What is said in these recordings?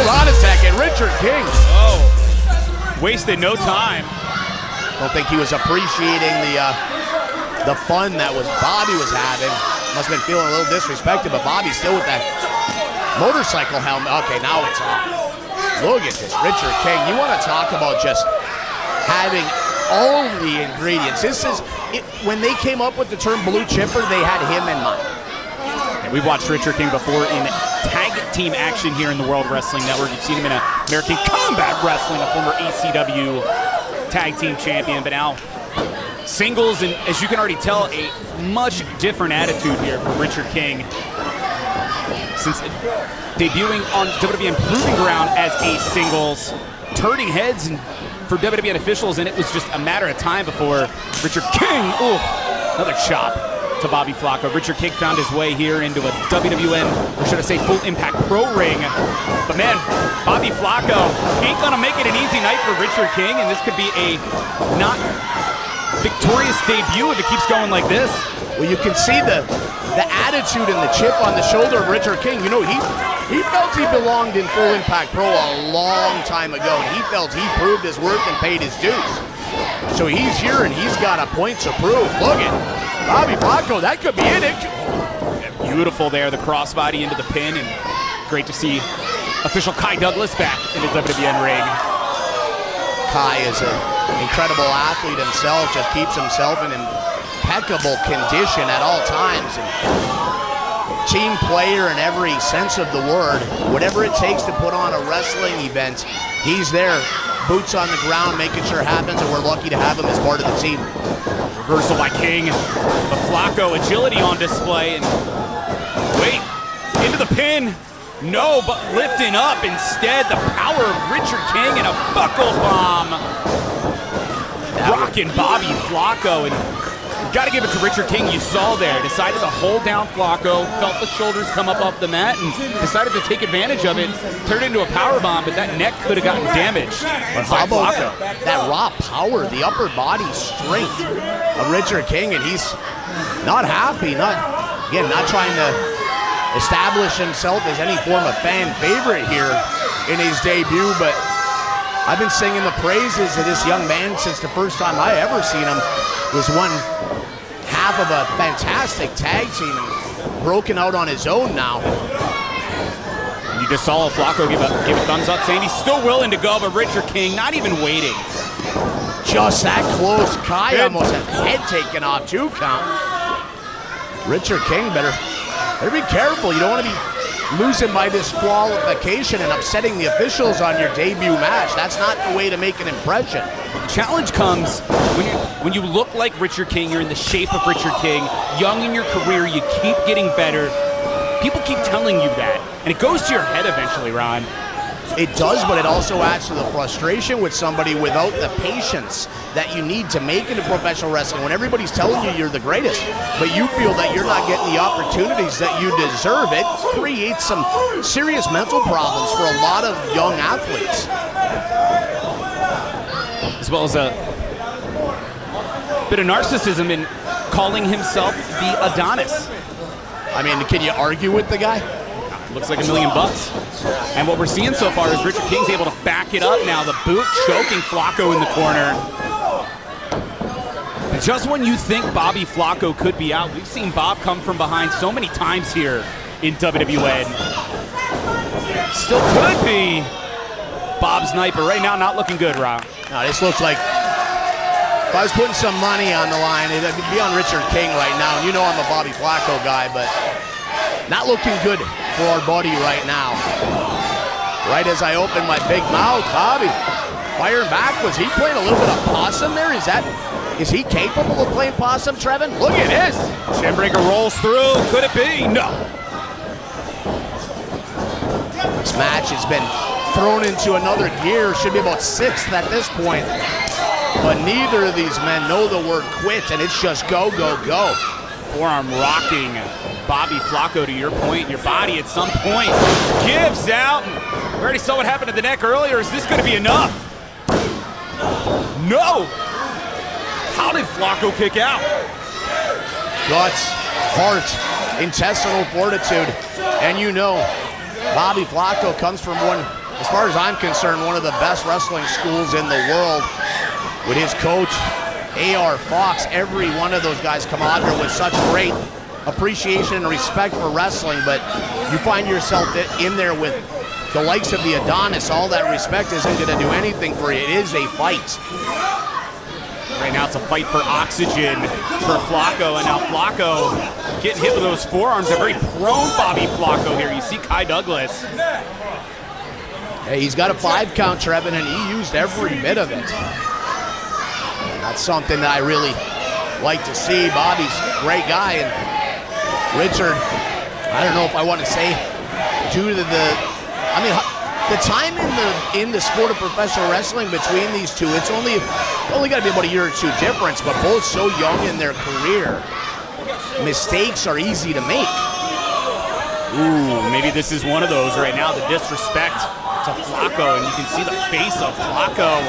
Hold on a second, Richard King. Oh, wasted no time. Don't think he was appreciating the fun that Bobby was having. Must have been feeling a little disrespected, but Bobby's still with that motorcycle helmet. Okay, now it's off. Look at this, Richard King. You want to talk about just having all the ingredients. This is, when they came up with the term blue chipper, they had him in mind. And we've watched Richard King before in tag team action here in the World Wrestling Network. You've seen him in American Combat Wrestling, a former ECW tag team champion, but now singles, and as you can already tell, a much different attitude here for Richard King. Since debuting on WWN Proving Ground as a singles, turning heads for WWN officials, and it was just a matter of time before Richard King, ooh, another chop to Bobby Flaco. Richard King found his way here into a WWN, or should I say Full Impact Pro ring. But man, Bobby Flaco ain't gonna make it an easy night for Richard King, and this could be a not victorious debut if it keeps going like this. Well, you can see the attitude and the chip on the shoulder of Richard King. You know, he felt he belonged in Full Impact Pro a long time ago, and he felt he proved his worth and paid his dues. So he's here and he's got a point to prove. Look at Bobby Flaco, that could be it. Beautiful there, the crossbody into the pin, and great to see official Kai Douglas back in the WWN ring. Kai is an incredible athlete himself, just keeps himself in impeccable condition at all times. And team player in every sense of the word. Whatever it takes to put on a wrestling event, he's there, boots on the ground, making sure it happens, and we're lucky to have him as part of the team. Reversal by King, but Flaco, agility on display, and wait, into the pin. No, but lifting up instead, the power of Richard King and a buckle bomb. Rocking Bobby Flaco, and got to give it to Richard King. You saw there, decided to hold down Flaco, felt the shoulders come up off the mat, and decided to take advantage of it. Turned into a power bomb, but that neck could have gotten damaged. But how about that raw power, the upper body strength of Richard King, and he's not happy, not trying to establish himself as any form of fan favorite here in his debut, but I've been singing the praises of this young man since the first time I ever seen him. Was one half of a fantastic tag team and broken out on his own now. You just saw Flaco give a thumbs up, saying he's still willing to go, but Richard King not even waiting. Just that close. Kai almost had head taken off, 2 count. Richard King better be careful. You don't want to be losing by disqualification and upsetting the officials on your debut match. That's not the way to make an impression. Challenge comes when you look like Richard King, you're in the shape of Richard King, young in your career, you keep getting better. People keep telling you that, and it goes to your head eventually, Ron. It does, but it also adds to the frustration with somebody without the patience that you need to make it in professional wrestling. When everybody's telling you you're the greatest, but you feel that you're not getting the opportunities that you deserve, it creates some serious mental problems for a lot of young athletes. As well as a bit of narcissism in calling himself the Adonis. I mean, can you argue with the guy? Looks like $1 million. And what we're seeing so far is Richard King's able to back it up now. The boot choking Flaco in the corner. And just when you think Bobby Flaco could be out, we've seen Bob come from behind so many times here in WWN. Still could be Bob's night, but right now not looking good, Rob. No, this looks like, if I was putting some money on the line, it'd be on Richard King right now. And you know I'm a Bobby Flaco guy, but not looking good for our buddy right now. Right as I open my big mouth, Bobby firing back. Was he playing a little bit of possum there? Is he capable of playing possum, Trevin? Look at this. Shinbreaker rolls through. Could it be? No. This match has been thrown into another gear. Should be about 6th at this point. But neither of these men know the word quit, and it's just go, go, go. Forearm rocking Bobby Flaco, to your point. Your body at some point gives out. We already saw what happened to the neck earlier. Is this going to be enough? No. How did Flaco kick out? Guts, heart, intestinal fortitude. And you know, Bobby Flaco comes from one as far as I'm concerned, one of the best wrestling schools in the world with his coach, A.R. Fox. Every one of those guys come out here with such great appreciation and respect for wrestling, but you find yourself in there with the likes of the Adonis. All that respect isn't going to do anything for you. It is a fight. Right now it's a fight for oxygen for Flaco, and now Flaco getting hit with those forearms. A very prone Bobby Flaco here. You see Kai Douglas. Hey, he's got a 5 count, Trevin, and he used every bit of it. That's something that I really like to see. Bobby's a great guy, and Richard, I don't know if I want to say due to the time in the sport of professional wrestling between these two, it's only got to be about a year or two difference, but both so young in their career. Mistakes are easy to make. Ooh, maybe this is one of those right now, the disrespect to Flaco, and you can see the face of Flaco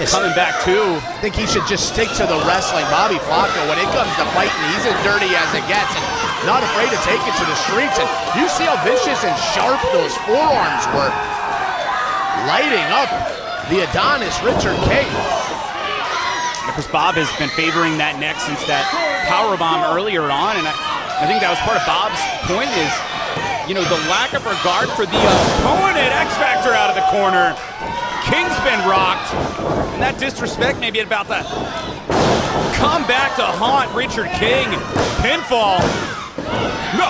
coming back too. I think he should just stick to the wrestling. Bobby Flaco, when it comes to fighting, he's as dirty as it gets, and not afraid to take it to the streets. And you see how vicious and sharp those forearms were, lighting up the Adonis, Richard King. Of course, Bob has been favoring that neck since that powerbomb earlier on, and I think that was part of Bob's point is, you know, the lack of regard for the opponent. X Factor out of the corner. King's been rocked, and that disrespect may be about to come back to haunt Richard King. Pinfall. No.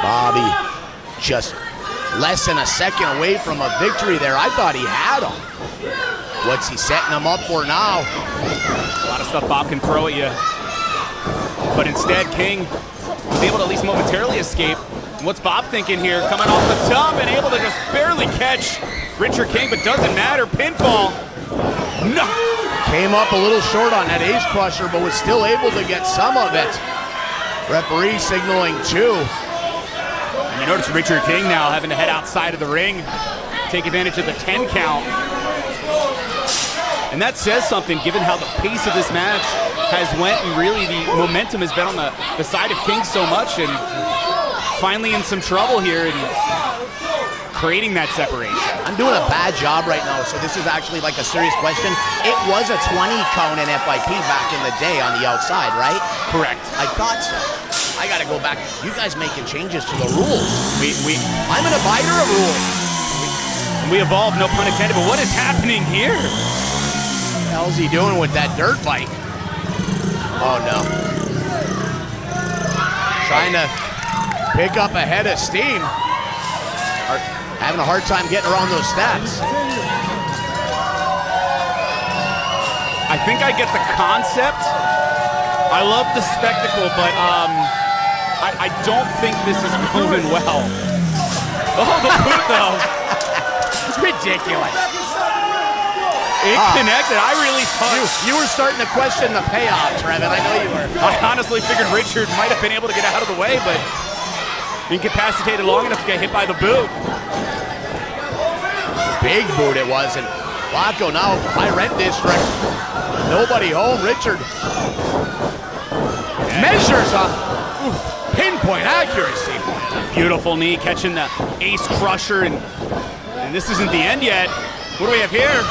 Bobby just less than a second away from a victory there. I thought he had him. What's he setting him up for now? A lot of stuff Bob can throw at you. But instead, King was able to at least momentarily escape. What's Bob thinking here? Coming off the top and able to just barely catch Richard King, but doesn't matter. Pinfall. No. Came up a little short on that ace crusher, but was still able to get some of it. Referee signaling 2. And you notice Richard King now having to head outside of the ring, take advantage of the 10 count. And that says something, given how the pace of this match has went, and really the momentum has been on the side of King so much, and finally in some trouble here and creating that separation. I'm doing a bad job right now, so this is actually like a serious question. It was a 20 count in FIP back in the day on the outside, right? Correct. I thought so. I got to go back. You guys making changes to the rules. I'm an abider of rules. We evolved, no pun intended, but what is happening here? What the hell's he doing with that dirt bike? Oh no. Trying to pick up a head of steam. Having a hard time getting around those steps. I think I get the concept. I love the spectacle, but I don't think this is moving well. Oh, the boot though. It's ridiculous. It connected. I really thought you were starting to question the payoff, Trevin. I know you were. I honestly figured Richard might have been able to get out of the way, but incapacitated long enough to get hit by the boot. Big boot it was, and Flaco now, high rent district. Nobody home. Richard measures up. Pinpoint accuracy. Beautiful knee, catching the ace crusher, and this isn't the end yet. What do we have here?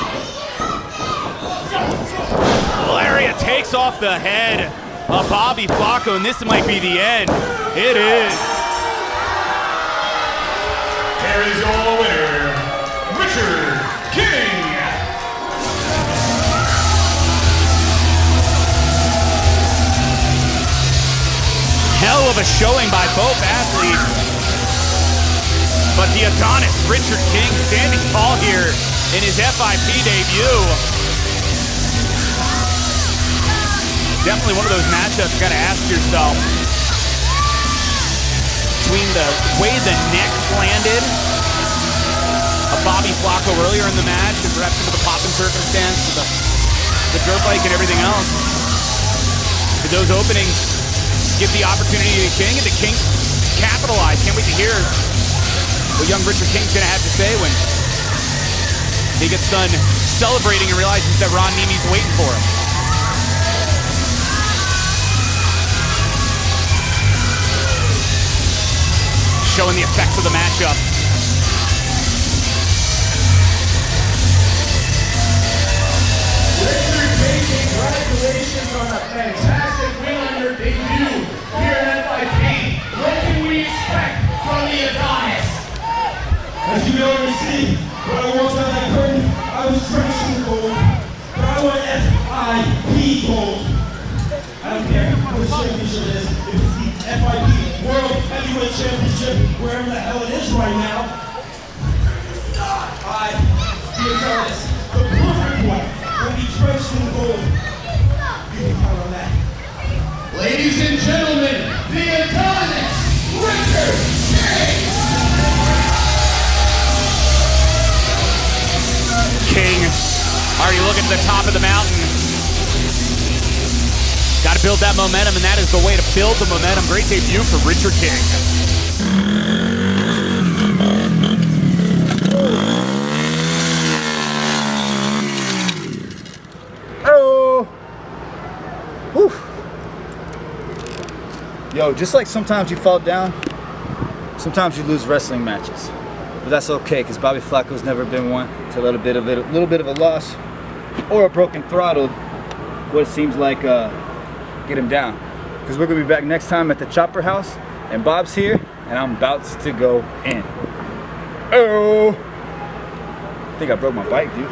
Lariat takes off the head of Bobby Flaco, and this might be the end. It is. Here is your winner, Richard King. Hell of a showing by both athletes. But the Adonis, Richard King, standing tall here in his FIP debut. Definitely one of those matchups you gotta ask yourself. Between the way the neck landed of Bobby Flaco earlier in the match, and perhaps some of the popping circumstance, the dirt bike and everything else. Did those openings give the opportunity to King, and the King capitalize? Can't wait to hear what young Richard King's gonna have to say when he gets done celebrating and realizes that Ron Nimi's waiting for him. showing the effects of the matchup. Richard King, congratulations on a fantastic win on your debut here at FIP. What can we expect from the Adonis? As you can already see, when I walked out that curtain, I was drenched in gold. But I want FIP gold. I don't care what championship it is. If it's the FIP World Heavyweight Championship, wherever the hell it is right now, I, the Adonis, the perfect one, will be drenched in gold. You can count on that. Ladies and gentlemen, the Adonis, Richard King! King already looking to the top of the mountain. Got to build that momentum, and that is the way to build the momentum. Great debut for Richard King. Oh! Whew. Yo, just like sometimes you fall down, sometimes you lose wrestling matches. But that's okay, because Bobby Flaco's never been one to let a little bit of a loss or a broken throttle, what it seems like, get him down. Because we're gonna be back next time at the Chopper House, and Bob's here, and I'm about to go in. Oh! I think I broke my bike, dude.